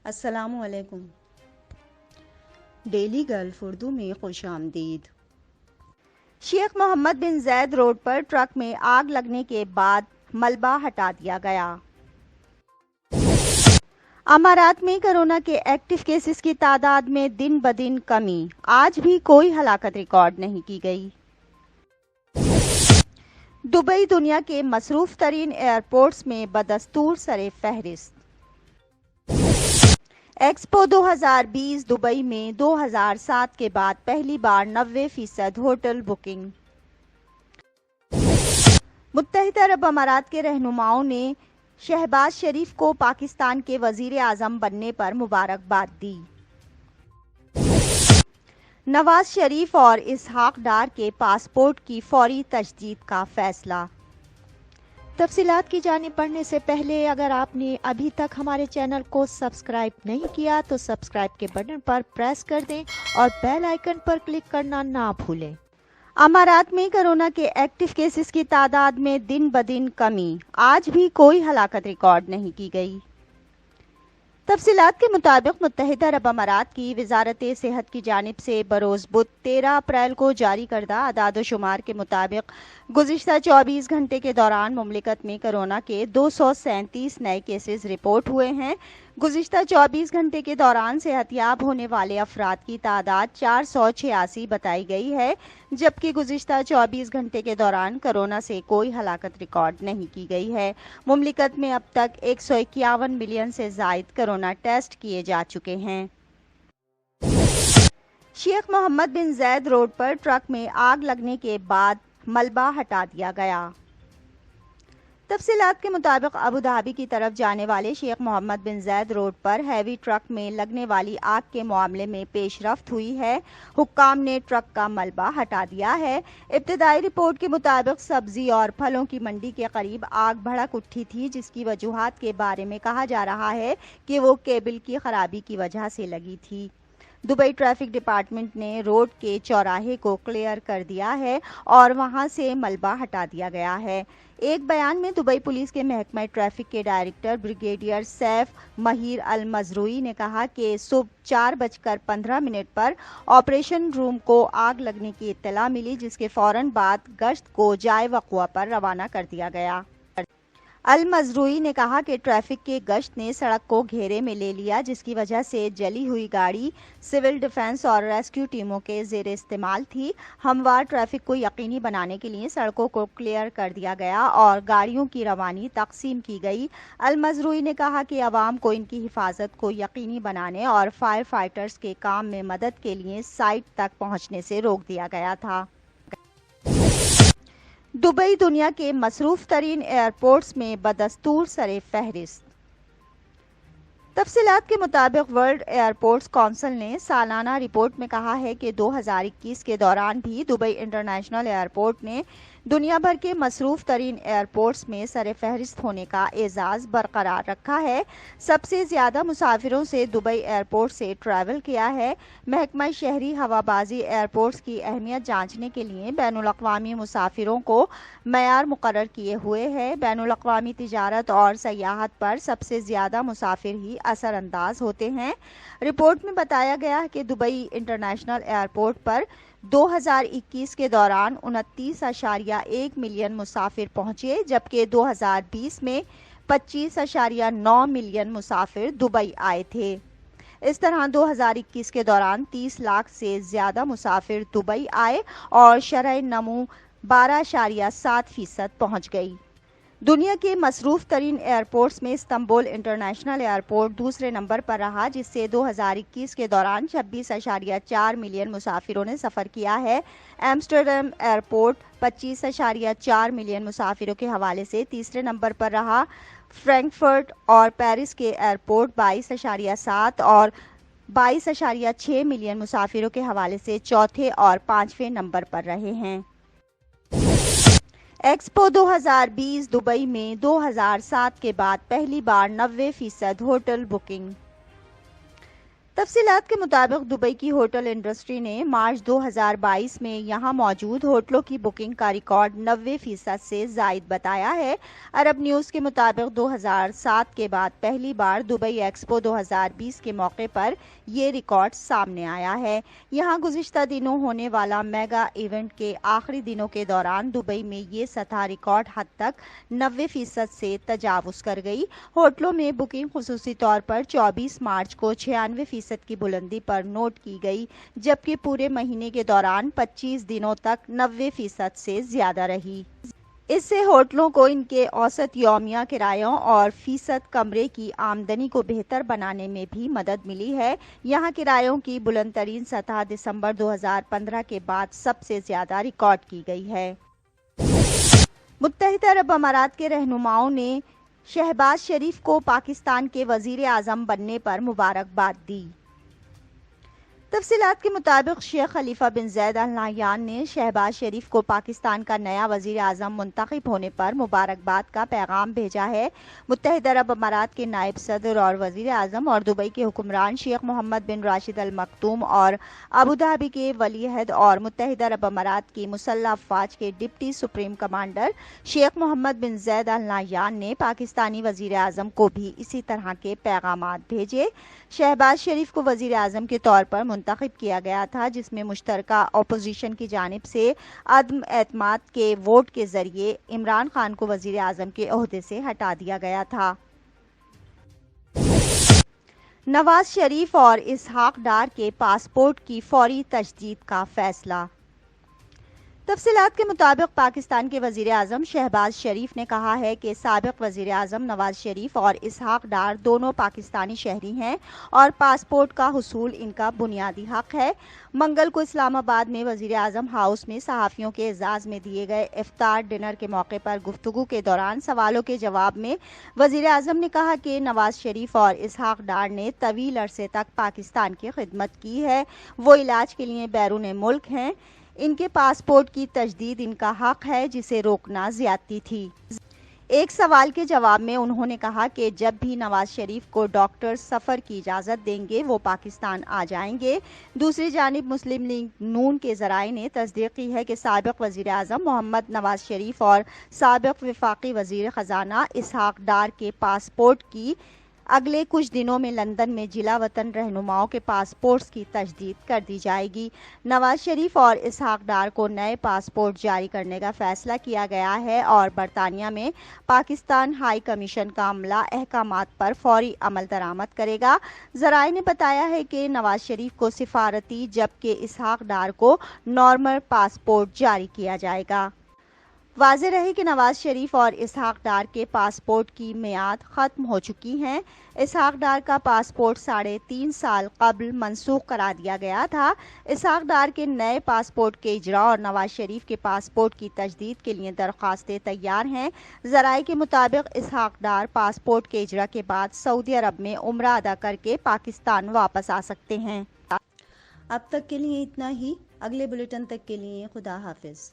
السلام علیکم۔ Daily golf Urdu میں خوش آمدید۔ شیخ محمد بن زید روڈ پر ٹرک میں آگ لگنے کے بعد ملبہ ہٹا دیا گیا۔ امارات میں کورونا کے ایکٹیو کیسز کی تعداد میں دن بدن کمی، آج بھی کوئی ہلاکت ریکارڈ نہیں کی گئی۔ دبئی دنیا کے مصروف ترین ایئرپورٹس میں بدستور سر فہرست۔ ایکسپو 2020 دبئی میں 2007 کے بعد پہلی بار 90% ہوٹل بکنگ۔ متحدہ عرب امارات کے رہنماؤں نے شہباز شریف کو پاکستان کے وزیر اعظم بننے پر مبارکباد دی۔ نواز شریف اور اسحاق ڈار کے پاسپورٹ کی فوری تجدید کا فیصلہ۔ تفصیلات کی جانب بڑھنے سے پہلے اگر آپ نے ابھی تک ہمارے چینل کو سبسکرائب نہیں کیا تو سبسکرائب کے بٹن پر پریس کر دیں اور بیل آئیکن پر کلک کرنا نہ بھولیں۔ امارات میں کورونا کے ایکٹیو کیسز کی تعداد میں دن بدن کمی، آج بھی کوئی ہلاکت ریکارڈ نہیں کی گئی۔ تفصیلات کے مطابق متحدہ عرب امارات کی وزارت صحت کی جانب سے بروز بدھ 13 اپریل کو جاری کردہ اعداد و شمار کے مطابق گزشتہ 24 گھنٹے کے دوران مملکت میں کورونا کے 237 نئے کیسز رپورٹ ہوئے ہیں۔ گزشتہ 24 گھنٹے کے دوران صحت یاب ہونے والے افراد کی تعداد 486 بتائی گئی ہے، جبکہ گزشتہ 24 گھنٹے کے دوران کورونا سے کوئی ہلاکت ریکارڈ نہیں کی گئی ہے۔ مملکت میں اب تک 151 ملین سے زائد کورونا ٹیسٹ کیے جا چکے ہیں۔ شیخ محمد بن زید روڈ پر ٹرک میں آگ لگنے کے بعد ملبہ ہٹا دیا گیا۔ تفصیلات کے مطابق ابوظہبی کی طرف جانے والے شیخ محمد بن زید روڈ پر ہیوی ٹرک میں لگنے والی آگ کے معاملے میں پیش رفت ہوئی ہے۔ حکام نے ٹرک کا ملبہ ہٹا دیا ہے۔ ابتدائی رپورٹ کے مطابق سبزی اور پھلوں کی منڈی کے قریب آگ بھڑک اٹھی تھی، جس کی وجوہات کے بارے میں کہا جا رہا ہے کہ وہ کیبل کی خرابی کی وجہ سے لگی تھی۔ دبئی ٹریفک ڈپارٹمنٹ نے روڈ کے چوراہے کو کلیئر کر دیا ہے اور وہاں سے ملبہ ہٹا دیا گیا ہے۔ ایک بیان میں دبئی پولیس کے محکمہ ٹریفک کے ڈائریکٹر بریگیڈیئر سیف مہیر المزروعی نے کہا کہ صبح 4:15 پر آپریشن روم کو آگ لگنے کی اطلاع ملی، جس کے فوراً بعد گشت کو جائے وقوع پر روانہ کر دیا گیا۔ المزروعی نے کہا کہ ٹریفک کے گشت نے سڑک کو گھیرے میں لے لیا، جس کی وجہ سے جلی ہوئی گاڑی سول ڈیفنس اور ریسکیو ٹیموں کے زیر استعمال تھی۔ ہموار ٹریفک کو یقینی بنانے کے لیے سڑکوں کو کلیئر کر دیا گیا اور گاڑیوں کی روانی تقسیم کی گئی۔ المزروعی نے کہا کہ عوام کو ان کی حفاظت کو یقینی بنانے اور فائر فائٹرز کے کام میں مدد کے لیے سائٹ تک پہنچنے سے روک دیا گیا تھا۔ دبئی دنیا کے مصروف ترین ایئرپورٹس میں بدستور سر فہرست۔ تفصیلات کے مطابق ورلڈ ایئرپورٹس کونسل نے سالانہ رپورٹ میں کہا ہے کہ 2021 کے دوران بھی دبئی انٹرنیشنل ایئرپورٹ نے دنیا بھر کے مصروف ترین ایئرپورٹس میں سر فہرست ہونے کا اعزاز برقرار رکھا ہے۔ سب سے زیادہ مسافروں سے دبئی ایئرپورٹ سے ٹریول کیا ہے۔ محکمہ شہری ہوابازی ایئرپورٹس کی اہمیت جانچنے کے لیے بین الاقوامی مسافروں کو معیار مقرر کیے ہوئے ہے۔ بین الاقوامی تجارت اور سیاحت پر سب سے زیادہ مسافر ہی اثر انداز ہوتے ہیں۔ رپورٹ میں بتایا گیا کہ دبئی انٹرنیشنل ایئرپورٹ پر 2021 کے دوران 29.1 ملین مسافر پہنچے، جبکہ 2020 میں 25.9 ملین مسافر دبئی آئے تھے۔ اس طرح 2021 کے دوران 30 لاکھ سے زیادہ مسافر دبئی آئے اور شرح نمو 12.7% پہنچ گئی۔ دنیا کے مصروف ترین ایئرپورٹس میں استنبول انٹرنیشنل ایئرپورٹ دوسرے نمبر پر رہا، جس سے 2021 کے دوران 26.4 ملین مسافروں نے سفر کیا ہے۔ ایمسٹرڈیم ایئرپورٹ 25.4 ملین مسافروں کے حوالے سے تیسرے نمبر پر رہا۔ فرینکفرٹ اور پیرس کے ایئرپورٹ 22.7 اور 22.6 ملین مسافروں کے حوالے سے چوتھے اور پانچویں نمبر پر رہے ہیں۔ ایکسپو 2020 دبئی میں 2007 کے بعد پہلی بار 90% ہوٹل بکنگ۔ تفصیلات کے مطابق دبئی کی ہوٹل انڈسٹری نے مارچ 2022 میں یہاں موجود ہوٹلوں کی بکنگ کا ریکارڈ 90% سے زائد بتایا ہے۔ عرب نیوز کے مطابق 2007 کے بعد پہلی بار دبئی ایکسپو 2020 کے موقع پر یہ ریکارڈ سامنے آیا ہے۔ یہاں گزشتہ دنوں ہونے والا میگا ایونٹ کے آخری دنوں کے دوران دبئی میں یہ سطح ریکارڈ حد تک 90% سے تجاوز کر گئی۔ ہوٹلوں میں بکنگ خصوصی طور پر 24 مارچ کو 96% کی بلندی پر نوٹ کی گئی، جبکہ پورے مہینے کے دوران 25 دنوں تک 90% سے زیادہ رہی۔ اس سے ہوٹلوں کو ان کے اوسط یومیہ کرایوں اور فیصد کمرے کی آمدنی کو بہتر بنانے میں بھی مدد ملی ہے۔ یہاں کرایوں کی بلند ترین سطح دسمبر 2015 کے بعد سب سے زیادہ ریکارڈ کی گئی ہے۔ متحدہ عرب امارات کے رہنماؤں نے شہباز شریف کو پاکستان کے وزیر اعظم بننے پر مبارکباد دی۔ تفصیلات کے مطابق شیخ خلیفہ بن زید ال نہیان نے شہباز شریف کو پاکستان کا نیا وزیر اعظم منتخب ہونے پر مبارکباد کا پیغام بھیجا ہے۔ متحدہ عرب امارات کے نائب صدر اور وزیر اعظم اور دبئی کے حکمران شیخ محمد بن راشد ال مکتوم اور ابوظہبی کے ولی عہد اور متحدہ عرب امارات کی مسلح افواج کے ڈپٹی سپریم کمانڈر شیخ محمد بن زید ال نہیان نے پاکستانی وزیر اعظم کو بھی اسی طرح کے پیغامات بھیجے۔ شہباز شریف کو وزیر اعظم کے طور پر منتخب کیا گیا تھا، جس میں مشترکہ اپوزیشن کی جانب سے عدم اعتماد کے ووٹ کے ذریعے عمران خان کو وزیر اعظم کے عہدے سے ہٹا دیا گیا تھا۔ نواز شریف اور اسحاق ڈار کے پاسپورٹ کی فوری تجدید کا فیصلہ۔ تفصیلات کے مطابق پاکستان کے وزیر اعظم شہباز شریف نے کہا ہے کہ سابق وزیر اعظم نواز شریف اور اسحاق ڈار دونوں پاکستانی شہری ہیں اور پاسپورٹ کا حصول ان کا بنیادی حق ہے۔ منگل کو اسلام آباد میں وزیر اعظم ہاؤس میں صحافیوں کے اعزاز میں دیے گئے افطار ڈنر کے موقع پر گفتگو کے دوران سوالوں کے جواب میں وزیر اعظم نے کہا کہ نواز شریف اور اسحاق ڈار نے طویل عرصے تک پاکستان کی خدمت کی ہے، وہ علاج کے لیے بیرون ملک ہیں، ان کے پاسپورٹ کی تجدید ان کا حق ہے جسے روکنا زیادتی تھی۔ ایک سوال کے جواب میں انہوں نے کہا کہ جب بھی نواز شریف کو ڈاکٹر سفر کی اجازت دیں گے وہ پاکستان آ جائیں گے۔ دوسری جانب مسلم لیگ نون کے ذرائع نے تصدیق کی ہے کہ سابق وزیر اعظم محمد نواز شریف اور سابق وفاقی وزیر خزانہ اسحاق ڈار کے پاسپورٹ کی اگلے کچھ دنوں میں لندن میں جلا وطن رہنماؤں کے پاسپورٹس کی تجدید کر دی جائے گی۔ نواز شریف اور اسحاق ڈار کو نئے پاسپورٹ جاری کرنے کا فیصلہ کیا گیا ہے اور برطانیہ میں پاکستان ہائی کمیشن کا عملہ احکامات پر فوری عمل درآمد کرے گا۔ ذرائع نے بتایا ہے کہ نواز شریف کو سفارتی جبکہ اسحاق ڈار کو نارمل پاسپورٹ جاری کیا جائے گا۔ واضح رہے کہ نواز شریف اور اسحاق ڈار کے پاسپورٹ کی میعاد ختم ہو چکی ہیں۔ اسحاق ڈار کا پاسپورٹ 3.5 سال قبل منسوخ کرا دیا گیا تھا۔ اسحاق ڈار کے نئے پاسپورٹ کے اجراء اور نواز شریف کے پاسپورٹ کی تجدید کے لیے درخواستیں تیار ہیں۔ ذرائع کے مطابق اسحاق ڈار پاسپورٹ کے اجراء کے بعد سعودی عرب میں عمرہ ادا کر کے پاکستان واپس آ سکتے ہیں۔ اب تک کے لیے اتنا ہی، اگلے بلیٹن تک کے لیے خدا حافظ۔